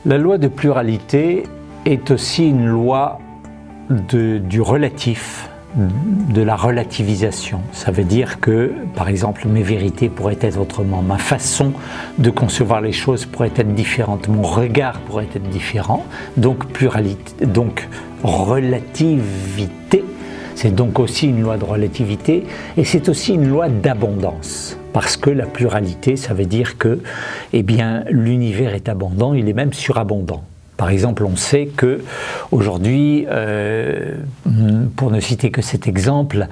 La loi de pluralité est aussi une loi du relatif, de la relativisation. Ça veut dire que, par exemple, mes vérités pourraient être autrement, ma façon de concevoir les choses pourrait être différente, mon regard pourrait être différent, donc pluralité, donc relativité. C'est donc aussi une loi de relativité et c'est aussi une loi d'abondance. Parce que la pluralité, ça veut dire que eh bien, l'univers est abondant, il est même surabondant. Par exemple, on sait que aujourd'hui, pour ne citer que cet exemple,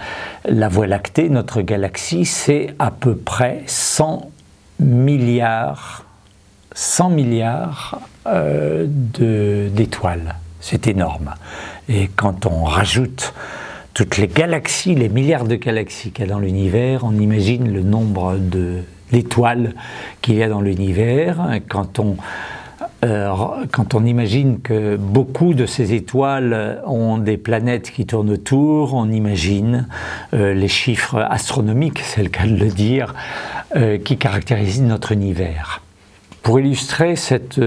la Voie lactée, notre galaxie, c'est à peu près 100 milliards d'étoiles. C'est énorme. Et quand on rajoute toutes les galaxies, les milliards de galaxies qu'il y a dans l'univers, on imagine le nombre d'étoiles qu'il y a dans l'univers. Quand on imagine que beaucoup de ces étoiles ont des planètes qui tournent autour, on imagine les chiffres astronomiques, c'est le cas de le dire, qui caractérisent notre univers. Pour illustrer cette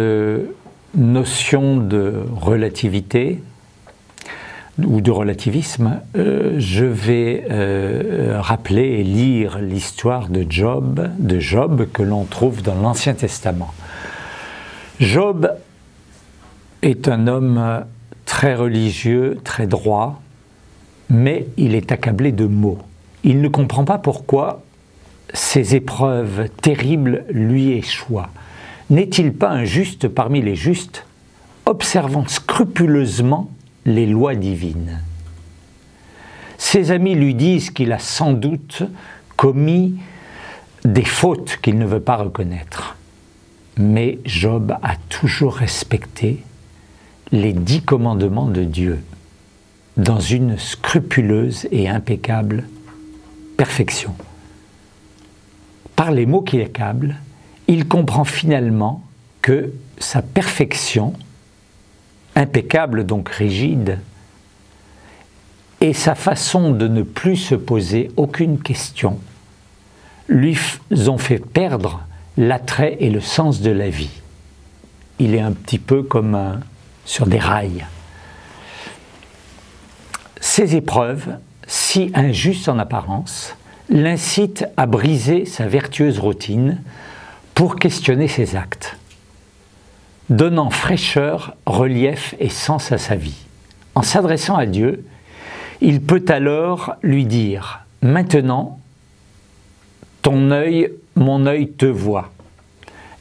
notion de relativité, ou de relativisme, je vais rappeler et lire l'histoire de Job que l'on trouve dans l'Ancien Testament. Job est un homme très religieux, très droit, mais il est accablé de maux. Il ne comprend pas pourquoi ces épreuves terribles lui échouent. N'est-il pas un juste parmi les justes, observant scrupuleusement les lois divines? Ses amis lui disent qu'il a sans doute commis des fautes qu'il ne veut pas reconnaître. Mais Job a toujours respecté les 10 commandements de Dieu dans une scrupuleuse et impeccable perfection. Par les mots qui l'accablent, il comprend finalement que sa perfection impeccable, donc rigide, et sa façon de ne plus se poser aucune question lui ont fait perdre l'attrait et le sens de la vie. Il est un petit peu comme sur des rails. Ces épreuves, si injustes en apparence, l'incitent à briser sa vertueuse routine pour questionner ses actes, donnant fraîcheur, relief et sens à sa vie. En s'adressant à Dieu, il peut alors lui dire « Maintenant, mon œil te voit ».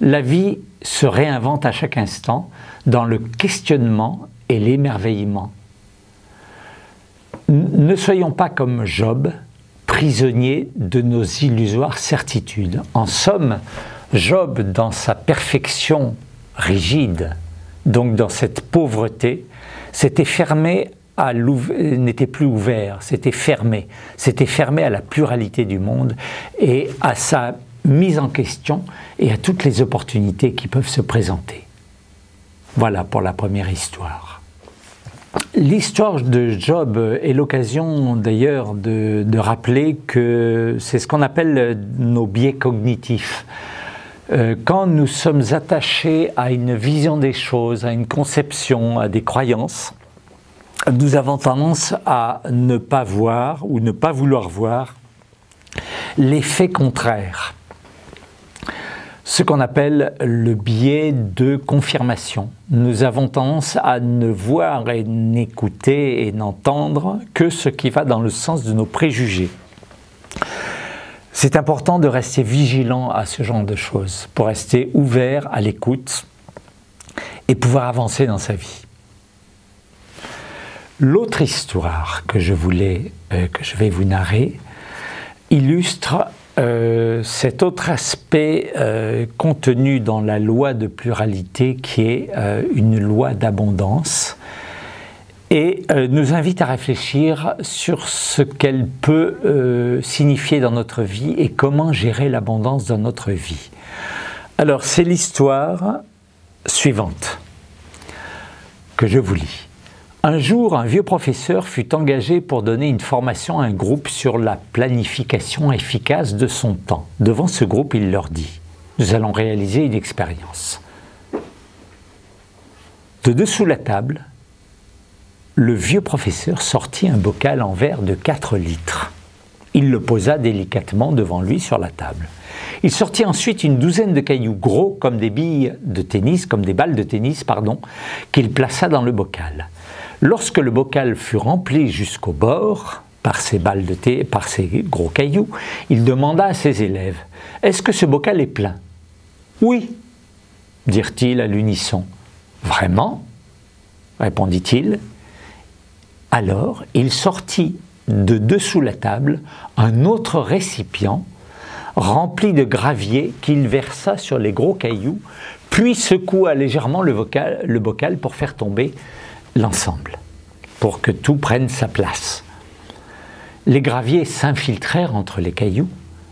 La vie se réinvente à chaque instant dans le questionnement et l'émerveillement. Ne soyons pas comme Job, prisonniers de nos illusoires certitudes. En somme, Job, dans sa perfection rigide, donc dans cette pauvreté, s'était fermé n'était plus ouvert, s'était fermé à la pluralité du monde et à sa mise en question et à toutes les opportunités qui peuvent se présenter. Voilà pour la première histoire. L'histoire de Job est l'occasion d'ailleurs de rappeler que c'est ce qu'on appelle nos biais cognitifs. Quand nous sommes attachés à une vision des choses, à une conception, à des croyances, nous avons tendance à ne pas voir ou ne pas vouloir voir l'effet contraire. Ce qu'on appelle le biais de confirmation. Nous avons tendance à ne voir et n'écouter et n'entendre que ce qui va dans le sens de nos préjugés. C'est important de rester vigilant à ce genre de choses, pour rester ouvert à l'écoute et pouvoir avancer dans sa vie. L'autre histoire que je vais vous narrer illustre cet autre aspect contenu dans la loi de pluralité qui est une loi d'abondance et nous invite à réfléchir sur ce qu'elle peut signifier dans notre vie et comment gérer l'abondance dans notre vie. Alors c'est l'histoire suivante que je vous lis. Un jour, un vieux professeur fut engagé pour donner une formation à un groupe sur la planification efficace de son temps. Devant ce groupe, il leur dit « Nous allons réaliser une expérience. De dessous la table, le vieux professeur sortit un bocal en verre de 4 litres. Il le posa délicatement devant lui sur la table. Il sortit ensuite une douzaine de cailloux gros comme des billes de tennis, comme des balles de tennis, qu'il plaça dans le bocal. Lorsque le bocal fut rempli jusqu'au bord par ces gros cailloux, il demanda à ses élèves « Est-ce que ce bocal est plein ?»« Oui », dirent-ils à l'unisson. « Vraiment ?» répondit-il. Alors, il sortit de dessous la table un autre récipient rempli de gravier qu'il versa sur les gros cailloux, puis secoua légèrement le bocal pour faire tomber l'ensemble, pour que tout prenne sa place. Les graviers s'infiltrèrent entre les cailloux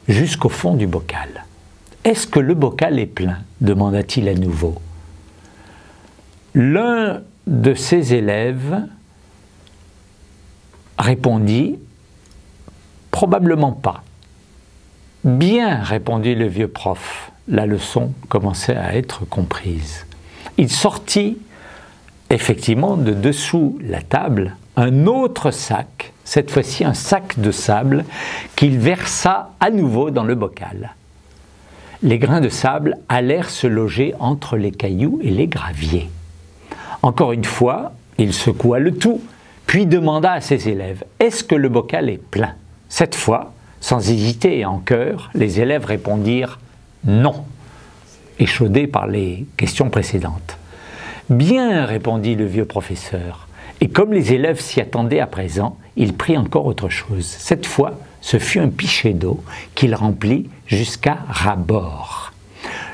jusqu'au fond du bocal. « Est-ce que le bocal est plein ?» demanda-t-il à nouveau. L'un de ses élèves répondit « Probablement pas ». « Bien, répondit le vieux prof. La leçon commençait à être comprise. Il sortit effectivement de dessous la table un autre sac, cette fois-ci un sac de sable, qu'il versa à nouveau dans le bocal. Les grains de sable allèrent se loger entre les cailloux et les graviers. Encore une fois, il secoua le tout, puis demanda à ses élèves « Est-ce que le bocal est plein ?» Cette fois, sans hésiter et en chœur, les élèves répondirent « Non », échaudés par les questions précédentes. « Bien », répondit le vieux professeur, et comme les élèves s'y attendaient à présent, il prit encore autre chose. Cette fois, ce fut un pichet d'eau qu'il remplit jusqu'à ras-bord.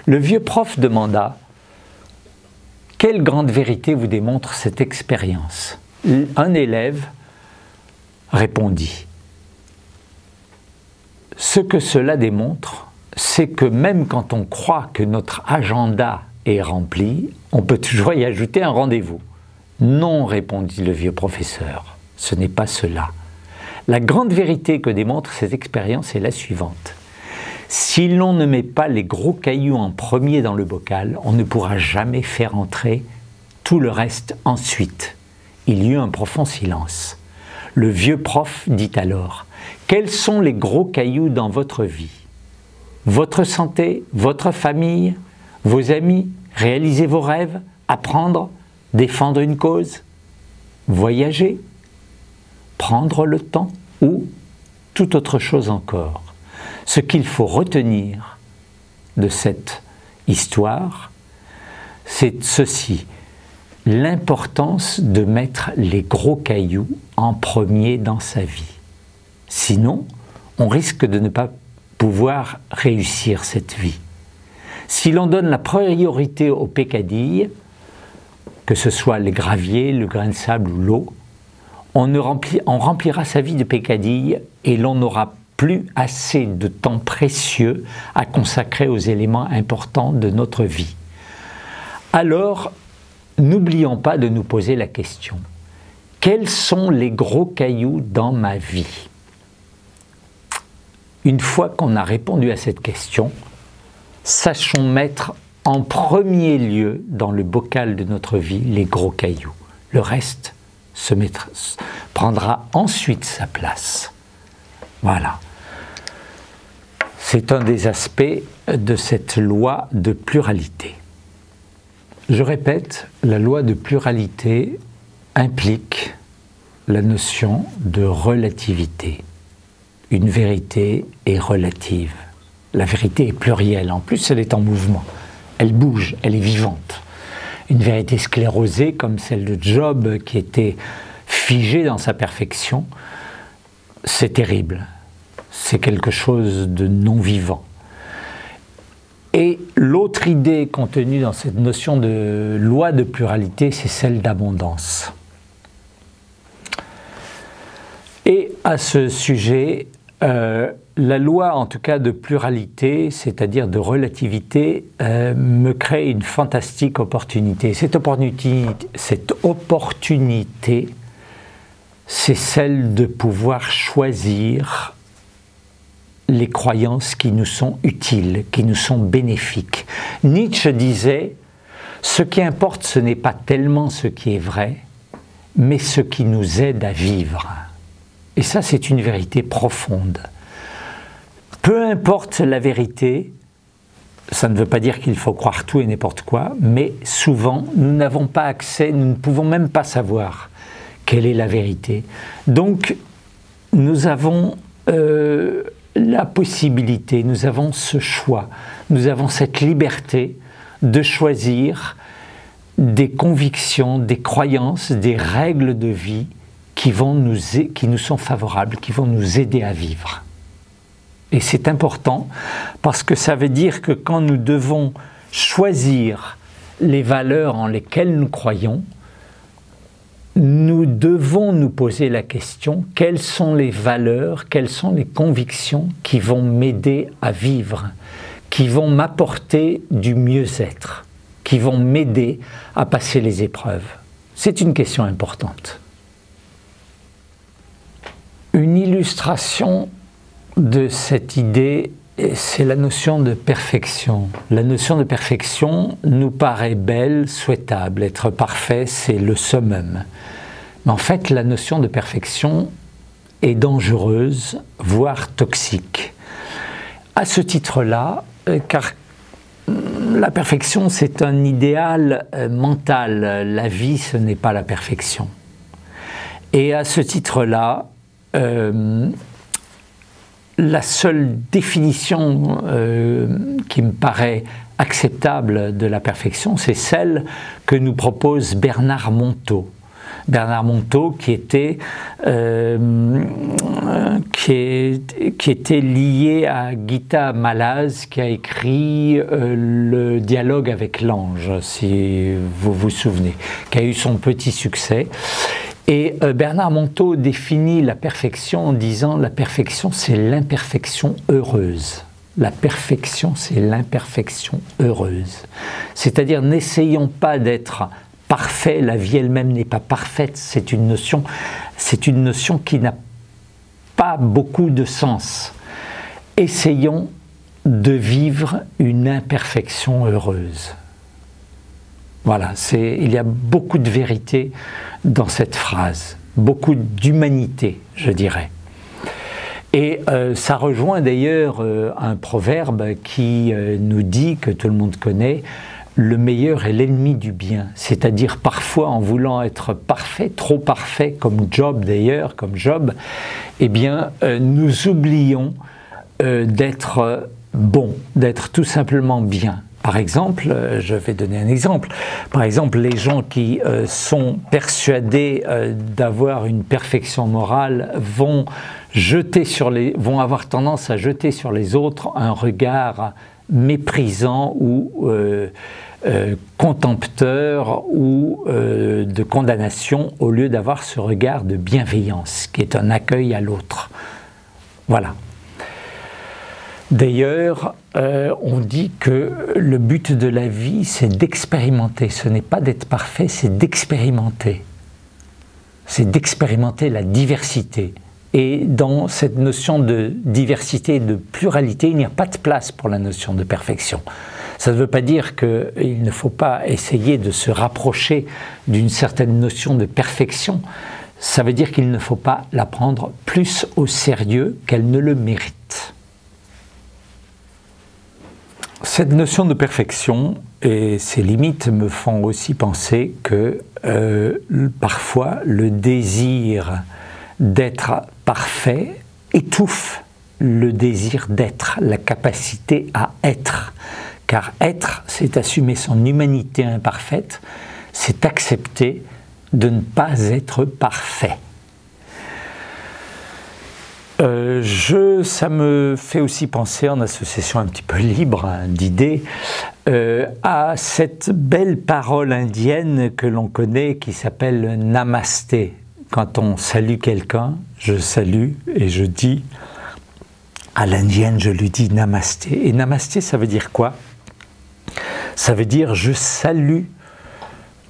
Le vieux prof demanda « Quelle grande vérité vous démontre cette expérience ?» Un élève répondit « Ce que cela démontre, c'est que même quand on croit que notre agenda est rempli, on peut toujours y ajouter un rendez-vous. » « Non, répondit le vieux professeur, ce n'est pas cela. La grande vérité que démontre cette expérience est la suivante. Si l'on ne met pas les gros cailloux en premier dans le bocal, on ne pourra jamais faire entrer tout le reste ensuite. » Il y eut un profond silence. Le vieux prof dit alors « Quels sont les gros cailloux dans votre vie? Votre santé, votre famille, vos amis, réaliser vos rêves, apprendre, défendre une cause, voyager, prendre le temps ou toute autre chose encore. Ce qu'il faut retenir de cette histoire, c'est ceci, l'importance de mettre les gros cailloux en premier dans sa vie. Sinon, on risque de ne pas pouvoir réussir cette vie. Si l'on donne la priorité aux peccadilles, que ce soit les graviers, le grain de sable ou l'eau, on remplira sa vie de peccadilles et l'on n'aura plus assez de temps précieux à consacrer aux éléments importants de notre vie. Alors, n'oublions pas de nous poser la question, quels sont les gros cailloux dans ma vie? Une fois qu'on a répondu à cette question, sachons mettre en premier lieu dans le bocal de notre vie les gros cailloux. Le reste prendra ensuite sa place. Voilà. C'est un des aspects de cette loi de pluralité. Je répète, la loi de pluralité implique la notion de relativité. Une vérité est relative. La vérité est plurielle. En plus, elle est en mouvement. Elle bouge, elle est vivante. Une vérité sclérosée, comme celle de Job, qui était figée dans sa perfection, c'est terrible. C'est quelque chose de non-vivant. Et l'autre idée contenue dans cette notion de loi de pluralité, c'est celle d'abondance. Et à ce sujet, la loi, en tout cas de pluralité, c'est-à-dire de relativité, me crée une fantastique opportunité. Cette opportunité, c'est celle de pouvoir choisir les croyances qui nous sont utiles, qui nous sont bénéfiques. Nietzsche disait Ce qui importe, ce n'est pas tellement ce qui est vrai, mais ce qui nous aide à vivre. Et ça, c'est une vérité profonde. Peu importe la vérité, ça ne veut pas dire qu'il faut croire tout et n'importe quoi, mais souvent, nous n'avons pas accès, nous ne pouvons même pas savoir quelle est la vérité. Donc, nous avons la possibilité, nous avons ce choix, nous avons cette liberté de choisir des convictions, des croyances, des règles de vie qui nous sont favorables, qui vont nous aider à vivre. Et c'est important parce que ça veut dire que quand nous devons choisir les valeurs en lesquelles nous croyons, nous devons nous poser la question, quelles sont les valeurs, quelles sont les convictions qui vont m'aider à vivre, qui vont m'apporter du mieux-être, qui vont m'aider à passer les épreuves. C'est une question importante. Une illustration de cette idée, c'est la notion de perfection. La notion de perfection nous paraît belle, souhaitable. Être parfait, c'est le summum. Mais en fait, la notion de perfection est dangereuse, voire toxique. À ce titre-là, car la perfection, c'est un idéal mental. La vie, ce n'est pas la perfection. Et à ce titre-là, la seule définition qui me paraît acceptable de la perfection, c'est celle que nous propose Bernard Monteau. Bernard Monteau qui était lié à Gita Malaz, qui a écrit le dialogue avec l'ange, si vous vous souvenez, qui a eu son petit succès. Et Bernard Monteau définit la perfection en disant « la perfection, c'est l'imperfection heureuse ». La perfection, c'est l'imperfection heureuse. C'est-à-dire, n'essayons pas d'être parfait, la vie elle-même n'est pas parfaite, c'est une notion qui n'a pas beaucoup de sens. Essayons de vivre une imperfection heureuse. Voilà, il y a beaucoup de vérité dans cette phrase, beaucoup d'humanité, je dirais. Et ça rejoint d'ailleurs un proverbe qui nous dit, que tout le monde connaît, le meilleur est l'ennemi du bien. C'est-à-dire parfois en voulant être parfait, trop parfait, comme Job d'ailleurs, comme Job, eh bien nous oublions d'être bon, d'être tout simplement bien. Par exemple, je vais donner un exemple, par exemple les gens qui sont persuadés d'avoir une perfection morale vont avoir tendance à jeter sur les autres un regard méprisant ou contempteur ou de condamnation au lieu d'avoir ce regard de bienveillance qui est un accueil à l'autre. Voilà. D'ailleurs, on dit que le but de la vie, c'est d'expérimenter. Ce n'est pas d'être parfait, c'est d'expérimenter. C'est d'expérimenter la diversité. Et dans cette notion de diversité et de pluralité, il n'y a pas de place pour la notion de perfection. Ça ne veut pas dire qu'il ne faut pas essayer de se rapprocher d'une certaine notion de perfection. Ça veut dire qu'il ne faut pas la prendre plus au sérieux qu'elle ne le mérite. Cette notion de perfection et ses limites me font aussi penser que parfois le désir d'être parfait étouffe le désir d'être, la capacité à être. Car être, c'est assumer son humanité imparfaite, c'est accepter de ne pas être parfait. Ça me fait aussi penser, en association un petit peu libre d'idées, à cette belle parole indienne que l'on connaît qui s'appelle Namasté. Quand on salue quelqu'un, je salue et je dis, à l'indienne je lui dis Namasté. Et Namasté, ça veut dire quoi? Ça veut dire je salue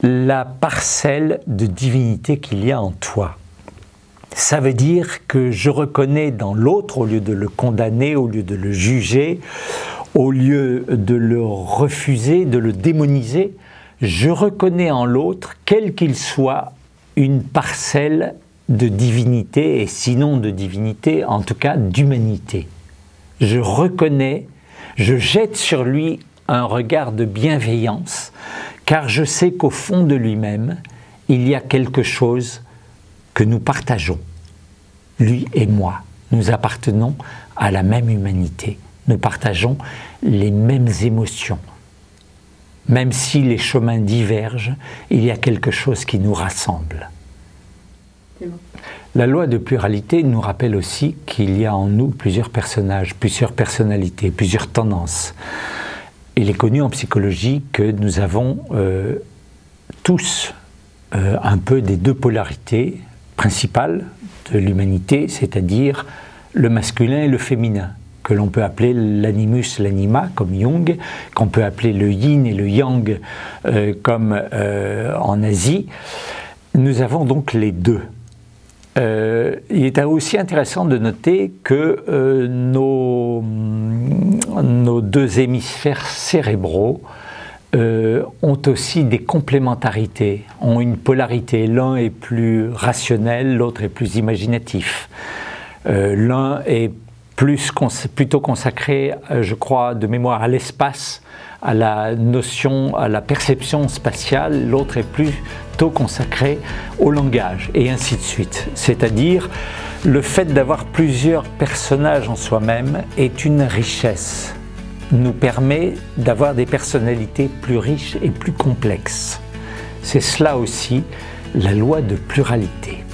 la parcelle de divinité qu'il y a en toi. Ça veut dire que je reconnais dans l'autre, au lieu de le condamner, au lieu de le juger, au lieu de le refuser, de le démoniser, je reconnais en l'autre, quel qu'il soit, une parcelle de divinité, et sinon de divinité, en tout cas d'humanité. Je reconnais, je jette sur lui un regard de bienveillance, car je sais qu'au fond de lui-même, il y a quelque chose que nous partageons. Lui et moi, nous appartenons à la même humanité. Nous partageons les mêmes émotions. Même si les chemins divergent, il y a quelque chose qui nous rassemble. C'est bon. La loi de pluralité nous rappelle aussi qu'il y a en nous plusieurs personnages, plusieurs personnalités, plusieurs tendances. Il est connu en psychologie que nous avons tous un peu des deux polarités principales de l'humanité, c'est-à-dire le masculin et le féminin, que l'on peut appeler l'animus, l'anima, comme Jung, qu'on peut appeler le yin et le yang, comme en Asie. Nous avons donc les deux. Il est aussi intéressant de noter que nos deux hémisphères cérébraux ont aussi des complémentarités, ont une polarité. L'un est plus rationnel, l'autre est plus imaginatif. L'un est plutôt consacré, je crois, de mémoire à l'espace, à la notion, à la perception spatiale, l'autre est plutôt consacré au langage, et ainsi de suite. C'est-à-dire, le fait d'avoir plusieurs personnages en soi-même est une richesse, nous permet d'avoir des personnalités plus riches et plus complexes. C'est cela aussi la loi de pluralité.